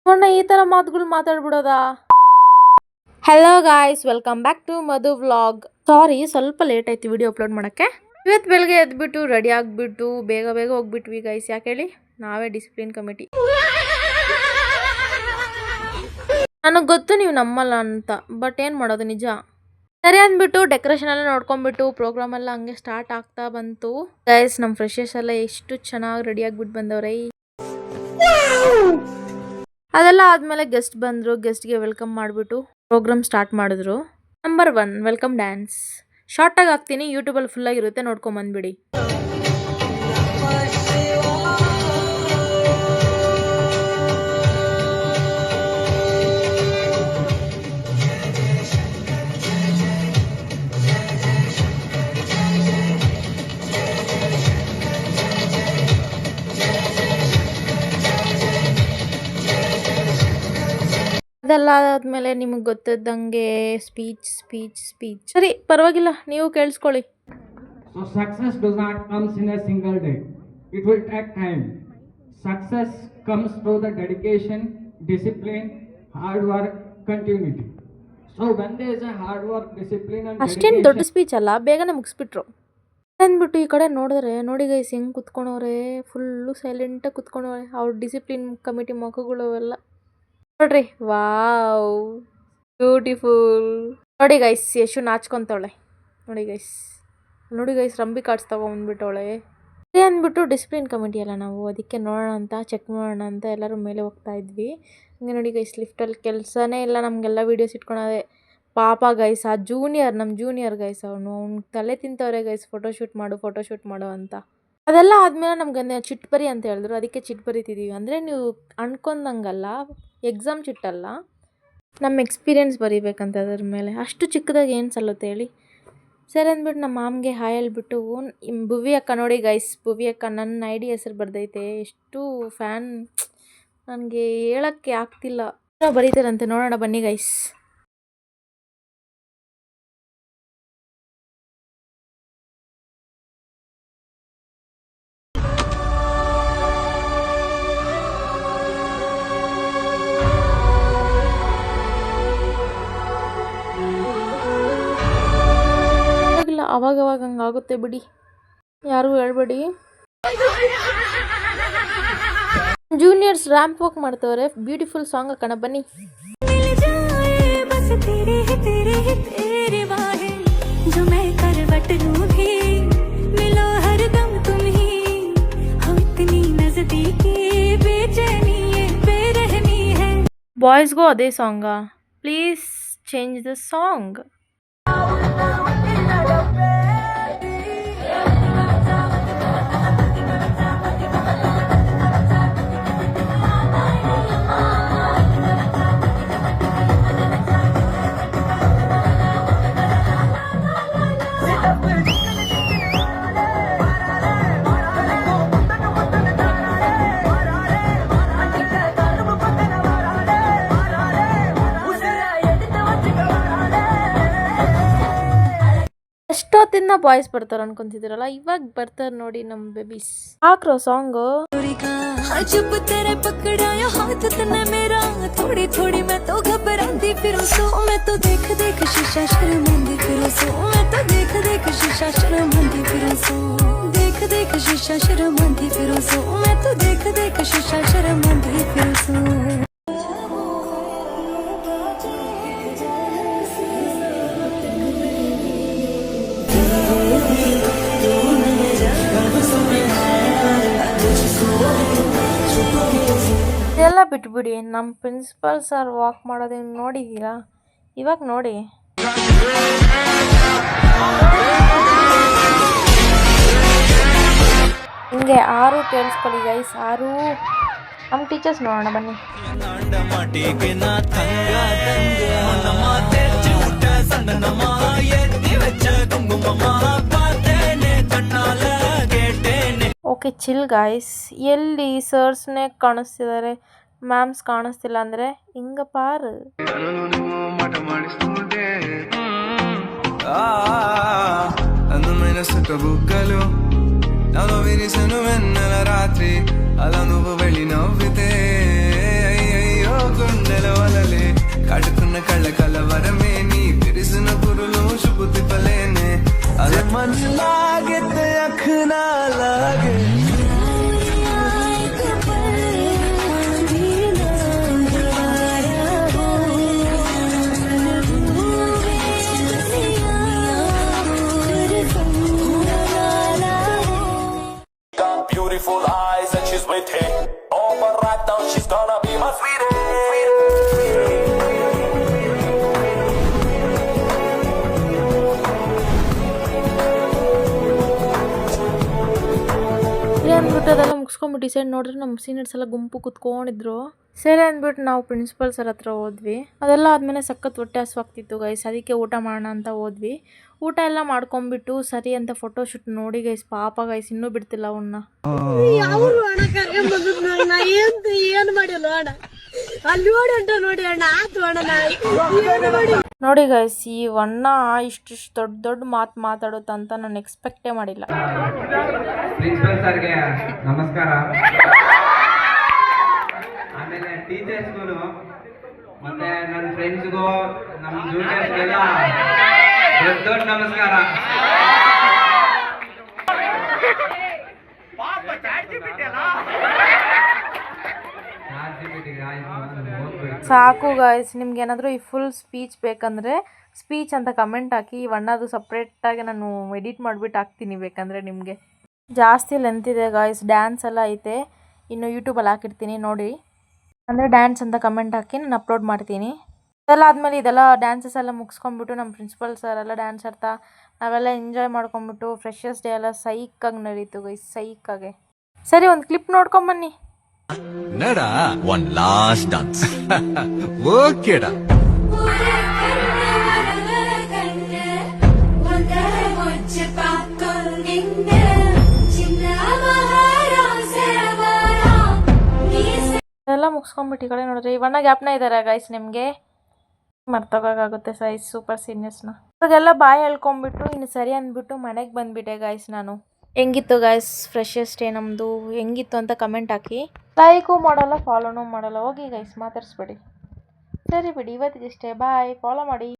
ನೋಡೋಣ ಈ ಥರ ಮಾತುಗಳು ಮಾತಾಡ್ಬಿಡೋದಾ. Hello guys, welcome back to Madhu vlog. Sorry, ಸ್ವಲ್ಪ ಲೇಟ್ ಆಯ್ತು ವಿಡಿಯೋ ಅಪ್ಲೋಡ್ ಮಾಡೋಕ್ಕೆ. ಇವತ್ತು ಬೆಳಗ್ಗೆ ಎದ್ಬಿಟ್ಟು ರೆಡಿ ಆಗಿಬಿಟ್ಟು ಬೇಗ ಬೇಗ ಹೋಗ್ಬಿಟ್ವಿ ಗೈಸ್. ಯಾಕೆ ಹೇಳಿ, ನಾವೇ ಡಿಸಿಪ್ಲಿನ್ ಕಮಿಟಿ. ನನಗೆ ಗೊತ್ತು ನೀವು ನಮ್ಮಲ್ಲ ಅಂತ, ಬಟ್ ಏನು ಮಾಡೋದು, ನಿಜ. ಸರಿ ಅಂದ್ಬಿಟ್ಟು ಡೆಕೋರೇಷನ್ ಎಲ್ಲ ನೋಡ್ಕೊಂಡ್ಬಿಟ್ಟು ಪ್ರೋಗ್ರಾಮ್ ಎಲ್ಲ ಹಂಗೆ ಸ್ಟಾರ್ಟ್ ಆಗ್ತಾ ಬಂತು ಗೈಸ್. ನಮ್ಮ ಫ್ರೆಶರ್ಸ್ ಎಲ್ಲ ಎಷ್ಟು ಚೆನ್ನಾಗಿ ರೆಡಿ ಆಗಿಬಿಟ್ಟು ಬಂದವ್ರೆ. ಅದೆಲ್ಲ ಆದಮೇಲೆ ಗೆಸ್ಟ್ ಬಂದರು. ಗೆಸ್ಟ್ಗೆ ವೆಲ್ಕಮ್ ಮಾಡಿಬಿಟ್ಟು ಪ್ರೋಗ್ರಾಮ್ ಸ್ಟಾರ್ಟ್ ಮಾಡಿದ್ರು. Number 1 welcome dance. ಶಾರ್ಟಾಗಿ ಹಾಕ್ತೀನಿ, ಯೂಟ್ಯೂಬಲ್ಲಿ ಫುಲ್ಲಾಗಿರುತ್ತೆ, ನೋಡ್ಕೊಂಬಂದ್ಬಿಡಿ. ಅದೆಲ್ಲ ಆದಮೇಲೆ ನಿಮಗೆ ಗೊತ್ತಿದ್ದಂಗೆ ಸ್ಪೀಚ್. ಸರಿ, ಪರವಾಗಿಲ್ಲ, ನೀವು ಕೇಳಿಸ್ಕೊಳ್ಳಿ. So success does not comes in a single day. It will take time. Success comes through the dedication, discipline, hard work, continuity. So when there is a hard work, discipline and ಅಷ್ಟೇನು dedication. ದೊಡ್ಡ speech ಅಲ್ಲ, ಬೇಗನೆ ಮುಗಿಸ್ಬಿಟ್ರು. ಅಂದ್ಬಿಟ್ಟು ಈ ಕಡೆ ನೋಡಿದ್ರೆ ನೋಡಿ guys, ಹೆಂಗೆ ಕುತ್ಕೊಂಡವ್ರೆ, ಫುಲ್ಲು ಸೈಲೆಂಟಾಗಿ ಕುತ್ಕೊಂಡವ್ರೆ. ಅವ್ರ ಡಿಸಿಪ್ಲಿನ್ ಕಮಿಟಿ ಮಕ್ಕಳು ಎಲ್ಲ ನೋಡ್ರಿ. Wow, beautiful. ನೋಡಿ ಗೈಸ್, ಯಶು ನಾಚ್ಕೊಂತವಳೆ. ನೋಡಿ ಗೈಸ್ ರಂಬಿ ಕಾರ್ಡ್ಸ್ ತಗೊಂಡ್ಬಿಟ್ಟವಳೆ. ಸರಿ ಅಂದ್ಬಿಟ್ಟು ಡಿಸಿಪ್ಲಿನ್ ಕಮಿಟಿ ಅಲ್ಲ ನಾವು, ಅದಕ್ಕೆ ನೋಡೋಣ ಅಂತ, ಚೆಕ್ ಮಾಡೋಣ ಅಂತ ಎಲ್ಲರೂ ಮೇಲೆ ಹೋಗ್ತಾ ಇದ್ವಿ. ಹಂಗೆ ನೋಡಿ ಗೈಸ್, ಲಿಫ್ಟಲ್ಲಿ ಕೆಲಸನೇ ಇಲ್ಲ ನಮಗೆಲ್ಲ ವೀಡಿಯೋಸ್ ಇಟ್ಕೊಳೋದೆ. ಪಾಪ ಗೈಸ್, ಆ ನಮ್ಮ ಜೂನಿಯರ್ ಗೈಸ್, ಅವ್ನು ತಲೆ ತಿಂತವ್ರೆ ಗೈಸ್, ಫೋಟೋಶೂಟ್ ಮಾಡು ಅಂತ. ಅದೆಲ್ಲ ಆದಮೇಲೆ ನಮ್ಗೆ ಚಿಟ್ ಬರಿ ಅಂತ ಹೇಳಿದ್ರು. ಅದಕ್ಕೆ ಚಿಟ್ ಬರಿತಿದ್ದೀವಿ. ಅಂದರೆ ನೀವು ಅನ್ಕೊಂಡಂಗಲ್ಲ, ಎಕ್ಸಾಮ್ ಚಿಟ್ಟಲ್ಲ, ನಮ್ಮ ಎಕ್ಸ್ಪೀರಿಯೆನ್ಸ್ ಬರೀಬೇಕಂತ ಅದ್ರ ಮೇಲೆ. ಅಷ್ಟು ಚಿಕ್ಕದಾಗಿ ಏನು ಸಲ್ಲುತ್ತೆ ಹೇಳಿ. ಸರಿ ಅಂದ್ಬಿಟ್ಟು ನಮ್ಮ ಮಾಮ್ಗೆ ಹಾಯ್ ಹೇಳ್ಬಿಟ್ಟು, ಭುವಿ ಅಕ್ಕ ನೋಡಿ ಗೈಸ್, ಭುವಿ ಅಕ್ಕ ನನ್ನ ಐಡಿ ಹೆಸರು ಬರ್ದೈತೆ. ಎಷ್ಟು ಫ್ಯಾನ್, ನನಗೆ ಹೇಳೋಕ್ಕೆ ಆಗ್ತಿಲ್ಲ. ಬರೀತಾರಂತೆ, ನೋಡೋಣ ಬನ್ನಿ ಗೈಸ್. ಅವಾಗವಾಗ ಹಂಗಾಗುತ್ತೆ ಬಿಡಿ, ಯಾರಿಗೂ ಹೇಳ್ಬೇಡಿ. ಜೂನಿಯರ್ಸ್ ರ್ಯಾಂಪ್ ವಾಕ್ ಮಾಡ್ತವ್ರೆ. ಬ್ಯೂಟಿಫುಲ್ ಸಾಂಗ್ ಹಾಕೋಣ ಬನ್ನಿ. ಬಾಯ್ಸ್ಗೂ ಅದೇ ಸಾಂಗಾ? Please change the song. ಎಷ್ಟೊತ್ತಿಂದ ಬಾಯ್ಸ್ ಬರ್ತಾರೆ ಅನ್ಕೊಂತಿದ್ದೀರಲ್ಲ, ಇವಾಗ ಬರ್ತಾರೆ ನೋಡಿ ನಮ್ಮ ಬೇಬೀಸ್. ಹಾಕ್ರೋ ಸಾಂಗು. ಎಲ್ಲ ಬಿಟ್ಬಿಡಿ, ನಮ್ಮ ಪ್ರಿನ್ಸಿಪಲ್ ಸರ್ ವಾಕ್ ಮಾಡೋದೇನು ನೋಡಿದ್ದೀರಾ? ಇವಾಗ ನೋಡಿ. ಹಿಂಗೆ 6 ಕೇಳಿಸ್ಕೊಳ್ಳಿ ಗೈಸ್, 6 ನಮ್ಮ ಟೀಚರ್ಸ್ ನೋಡೋಣ ಬನ್ನಿ. Okay, chill guys. ಎಲ್ಲಿ ಸರ್ಸ್ನೇ ಕಾಣಿಸ್ತಿದ್ದಾರೆ, ಮ್ಯಾಮ್ಸ್ ಕಾಣಿಸ್ತಿಲ್ಲ ಅಂದರೆ ಹಿಂಗ ಪಾರು. ನಾನು ವಿನಿಸನು ವೆನ್ನಲ ರಾತ್ರಿ ಅಲ್ಲ నువ్వు వెళ్ళి నవ్వితే అయ్యయ్యో నెలవలలే కడుకున్న కళ్ళ కలవరమే నీ తెరిసిన కురులు శుభుతి పలేనే అదే మనలాగే అఖనా లాగే Beautiful eyes and she's with it. Oh, but right now she's gonna be my sweetie. ಸರಿ ಅಂದ್ಬಿಟ್ಟು ಅದೆಲ್ಲ ಮುಗಿಸ್ಕೊಂಬಿಟ್ಟು ಈ ಸೈಡ್ ನೋಡಿದ್ರೆ ನಮ್ಮ ಸೀನಿಯರ್ಸ್ ಎಲ್ಲ ಗುಂಪು ಕುತ್ಕೊಂಡಿದ್ರು. ಸರಿ ಅಂದ್ಬಿಟ್ಟು ನಾವು ಪ್ರಿನ್ಸಿಪಲ್ ಸರ್ ಹತ್ರ ಹೋದ್ವಿ. ಅದೆಲ್ಲ ಆದಮೇಲೆ ಸಖತ್ ಹೊಟ್ಟೆ ಹಸುವಾಗ್ತಿತ್ತು ಗೈಸ್, ಅದಕ್ಕೆ ಊಟ ಮಾಡೋಣ ಅಂತ ಹೋದ್ವಿ. ಊಟ ಎಲ್ಲ ಮಾಡ್ಕೊಂಬಿಟ್ಟು ಸರಿ ಅಂತ ಫೋಟೋ ಶೂಟ್ ನೋಡಿ ಗೈಸ್, ಪಾಪ ಗೈಸ್ ಇನ್ನೂ ಬಿಡ್ತಿಲ್ಲ ಅವನ್ನ. ನೋಡಿ ಗೈಸ್, ಈ ಅಣ್ಣ ಇಷ್ಟಿಷ್ಟು ದೊಡ್ಡ ದೊಡ್ಡ ಮಾತು ಮಾತಾಡುತ್ತಂತ ನಾನು ಎಕ್ಸ್ಪೆಕ್ಟೇ ಮಾಡಿಲ್ಲ. ಪ್ರಿನ್ಸಿಪಲ್ ಸರ್ಗೆ ನಮಸ್ಕಾರ. ಆಮೇಲೆ ಟೀಚರ್ಸ್ಗಳು ಮತ್ತೆ ನನ್ನ ಫ್ರೆಂಡ್ಸ್ಗೂ ನಮ್ಮ ಜೂನಿಯರ್ಸ್ಗೆಲ್ಲ ದೊಡ್ಡ ದೊಡ್ಡ ನಮಸ್ಕಾರ. ಸಾಕು ಗಾಯ್ಸ್, ನಿಮ್ಗೆ ಏನಾದರೂ ಈ ಫುಲ್ ಸ್ಪೀಚ್ ಬೇಕಂದರೆ ಸ್ಪೀಚ್ ಅಂತ ಕಮೆಂಟ್ ಹಾಕಿ. ಇವಣ್ಣದು ಸಪ್ರೇಟಾಗಿ ನಾನು ಎಡಿಟ್ ಮಾಡಿಬಿಟ್ಟು ಹಾಕ್ತೀನಿ ಬೇಕಂದರೆ ನಿಮಗೆ. ಜಾಸ್ತಿ ಲೆಂತ್ ಇದೆ ಗಾಯ್ಸ್, ಡ್ಯಾನ್ಸ್ ಎಲ್ಲ ಐತೆ, ಇನ್ನು ಯೂಟ್ಯೂಬಲ್ಲಿ ಹಾಕಿರ್ತೀನಿ ನೋಡಿ. ಅಂದರೆ ಡ್ಯಾನ್ಸ್ ಅಂತ ಕಮೆಂಟ್ ಹಾಕಿ ನಾನು ಅಪ್ಲೋಡ್ ಮಾಡ್ತೀನಿ. ಇದೆಲ್ಲ ಆದಮೇಲೆ ಇದೆಲ್ಲ ಡ್ಯಾನ್ಸಸ್ ಎಲ್ಲ ಮುಗಿಸ್ಕೊಂಡ್ಬಿಟ್ಟು ನಮ್ಮ ಪ್ರಿನ್ಸಿಪಲ್ ಸರ್ ಎಲ್ಲ ಡ್ಯಾನ್ಸ್ ಆಡ್ತಾ ನಾವೆಲ್ಲ ಎಂಜಾಯ್ ಮಾಡ್ಕೊಂಬಿಟ್ಟು ಫ್ರೆಶರ್ಸ್ ಡೇ ಎಲ್ಲ ಸೈಕಾಗಿ ನಡೀತು ಗೈಸ್, ಸೈಕಾಗೆ. ಸರಿ, ಒಂದು ಕ್ಲಿಪ್ ನೋಡ್ಕೊಂಬನ್ನಿ. ನಡಾ ಒನ್ ಲಾಸ್ಟ್ ಡಾನ್ಸ್. ಓಕೆಡಾ. ಅದೆಲ್ಲ ಮುಗಿಸ್ಕೊಂಡ್ಬಿಟ್ಟು ಈ ಕಡೆ ನೋಡಿದ್ರೆ ಇವಣ್ಣ ಗ್ಯಾಪ್ನ ಇದ್ದಾರೆ ಗೈಸ್, ನಿಮಗೆ ಮರ್ತೋಗಾಗುತ್ತೆ ಸೈಜ್ ಸೂಪರ್ ಸೀನಿಯರ್ಸ್ನ. ಅವ್ರಿಗೆಲ್ಲ ಬಾಯ್ ಹೇಳ್ಕೊಂಬಿಟ್ಟು ಇನ್ನು ಸರಿ ಅಂದ್ಬಿಟ್ಟು ಮನೆಗೆ ಬಂದುಬಿಟ್ಟೆ ಗಾಯ್ಸ್ ನಾನು. ಹೆಂಗಿತ್ತು ಗಾಯ್ಸ್ ಫ್ರೆಶರ್ಸ್ ಡೇ ನಮ್ಮದು, ಹೆಂಗಿತ್ತು ಅಂತ ಕಮೆಂಟ್ ಹಾಕಿ. ಲೈಕು ಮಾಡಲ್ಲ, ಫಾಲೋನೂ ಮಾಡಲ್ಲ, ಹೋಗಿ ಗೈಸ್ ಮಾತಾಡಿಸ್ಬೇಡಿ. ಸರಿ ಬಿಡಿ, ಇವತ್ತಿಗೆ ಇಷ್ಟೇ, ಬಾಯ್. ಫಾಲೋ ಮಾಡಿ.